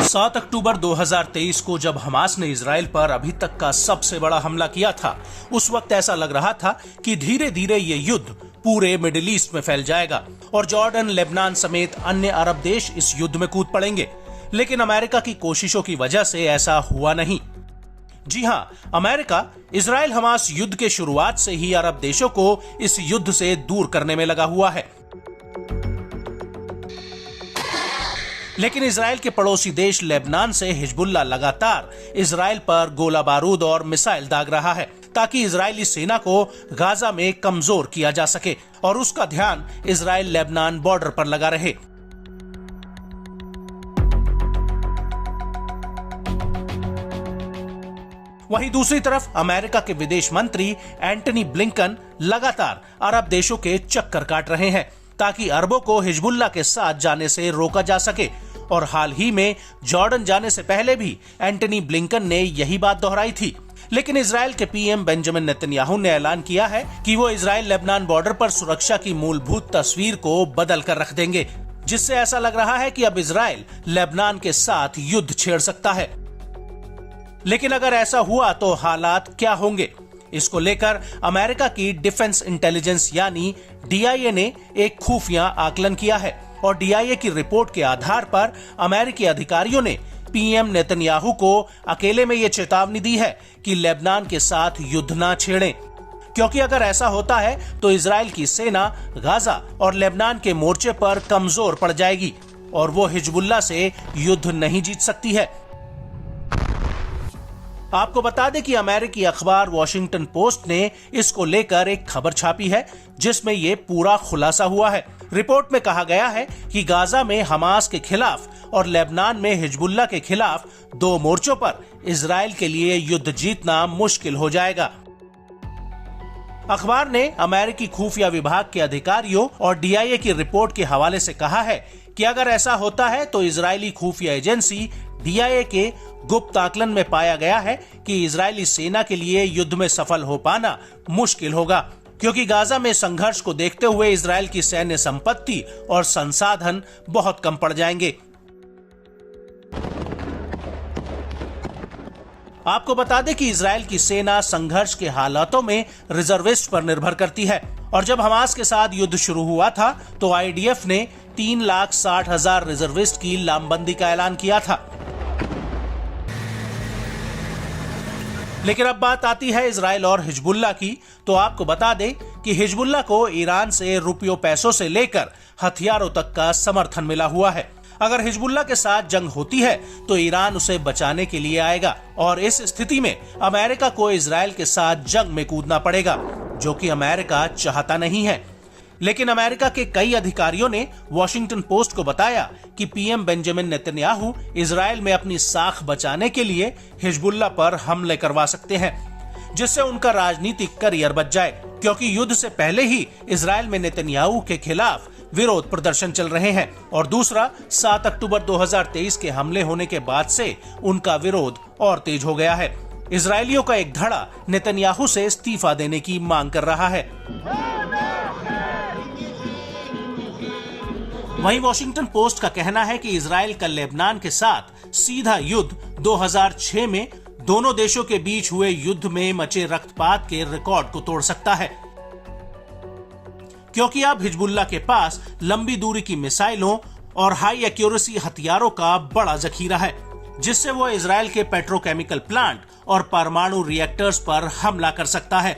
7 अक्टूबर 2023 को जब हमास ने इजराइल पर अभी तक का सबसे बड़ा हमला किया था, उस वक्त ऐसा लग रहा था कि धीरे धीरे ये युद्ध पूरे मिडिल ईस्ट में फैल जाएगा और जॉर्डन, लेबनान समेत अन्य अरब देश इस युद्ध में कूद पड़ेंगे। लेकिन अमेरिका की कोशिशों की वजह से ऐसा हुआ नहीं। जी हां, अमेरिका इजराइल हमास युद्ध के शुरुआत से ही अरब देशों को इस युद्ध से दूर करने में लगा हुआ है। लेकिन इजराइल के पड़ोसी देश लेबनान से हिजबुल्लाह लगातार इजराइल पर गोला बारूद और मिसाइल दाग रहा है ताकि इजरायली सेना को गाजा में कमजोर किया जा सके और उसका ध्यान इजराइल लेबनान बॉर्डर पर लगा रहे। वहीं दूसरी तरफ अमेरिका के विदेश मंत्री एंटनी ब्लिंकन लगातार अरब देशों के चक्कर काट रहे हैं ताकि अरबों को हिजबुल्लाह के साथ जाने से रोका जा सके। और हाल ही में जॉर्डन जाने से पहले भी एंटनी ब्लिंकन ने यही बात दोहराई थी। लेकिन इजराइल के पीएम बेंजामिन नेतन्याहू ने ऐलान किया है कि वो इजराइल लेबनान बॉर्डर पर सुरक्षा की मूलभूत तस्वीर को बदल कर रख देंगे, जिससे ऐसा लग रहा है कि अब इजराइल लेबनान के साथ युद्ध छेड़ सकता है। लेकिन अगर ऐसा हुआ तो हालात क्या होंगे, इसको लेकर अमेरिका की डिफेंस इंटेलिजेंस यानी DIA ने एक खुफिया आकलन किया है और DIA की रिपोर्ट के आधार पर अमेरिकी अधिकारियों ने पीएम नेतन्याहू को अकेले में ये चेतावनी दी है कि लेबनान के साथ युद्ध ना छेड़ें, क्योंकि अगर ऐसा होता है तो इजराइल की सेना गाजा और लेबनान के मोर्चे पर कमजोर पड़ जाएगी और वो हिजबुल्लाह से युद्ध नहीं जीत सकती है। आपको बता दें कि अमेरिकी अखबार वॉशिंगटन पोस्ट ने इसको लेकर एक खबर छापी है जिसमें ये पूरा खुलासा हुआ है। रिपोर्ट में कहा गया है कि गाजा में हमास के खिलाफ और लेबनान में हिजबुल्लाह के खिलाफ दो मोर्चों पर इजराइल के लिए युद्ध जीतना मुश्किल हो जाएगा। अखबार ने अमेरिकी खुफिया विभाग के अधिकारियों और DIA की रिपोर्ट के हवाले से कहा है कि अगर ऐसा होता है तो इजरायली खुफिया एजेंसी DIA के गुप्त आकलन में पाया गया है कि इजरायली सेना के लिए युद्ध में सफल हो पाना मुश्किल होगा, क्योंकि गाजा में संघर्ष को देखते हुए इजरायल की सैन्य संपत्ति और संसाधन बहुत कम पड़ जाएंगे। आपको बता दें कि इजरायल की सेना संघर्ष के हालातों में रिजर्विस्ट पर निर्भर करती है और जब हमास के साथ युद्ध शुरू हुआ था तो IDF ने 3,60,000 रिजर्विस्ट की लामबंदी का ऐलान किया था। लेकिन अब बात आती है इजराइल और हिजबुल्लाह की, तो आपको बता दें कि हिजबुल्लाह को ईरान से रुपयों पैसों से लेकर हथियारों तक का समर्थन मिला हुआ है। अगर हिजबुल्लाह के साथ जंग होती है तो ईरान उसे बचाने के लिए आएगा और इस स्थिति में अमेरिका को इजराइल के साथ जंग में कूदना पड़ेगा, जो कि अमेरिका चाहता नहीं है। लेकिन अमेरिका के कई अधिकारियों ने वॉशिंगटन पोस्ट को बताया कि पीएम बेंजामिन नेतन्याहू इजराइल में अपनी साख बचाने के लिए हिजबुल्लाह पर हमले करवा सकते हैं, जिससे उनका राजनीतिक करियर बच जाए, क्योंकि युद्ध से पहले ही इजराइल में नेतन्याहू के खिलाफ विरोध प्रदर्शन चल रहे हैं और दूसरा 7 अक्टूबर 2023 के हमले होने के बाद से उनका विरोध और तेज हो गया है। इजरायलियों का एक धड़ा नेतन्याहू से इस्तीफा देने की मांग कर रहा है। वहीं वॉशिंगटन पोस्ट का कहना है कि इजराइल का लेबनान के साथ सीधा युद्ध 2006 में दोनों देशों के बीच हुए युद्ध में मचे रक्तपात के रिकॉर्ड को तोड़ सकता है, क्योंकि अब हिजबुल्लाह के पास लंबी दूरी की मिसाइलों और हाई एक्यूरेसी हथियारों का बड़ा जखीरा है, जिससे वो इजराइल के पेट्रोकेमिकल प्लांट और परमाणु रिएक्टर्स पर हमला कर सकता है।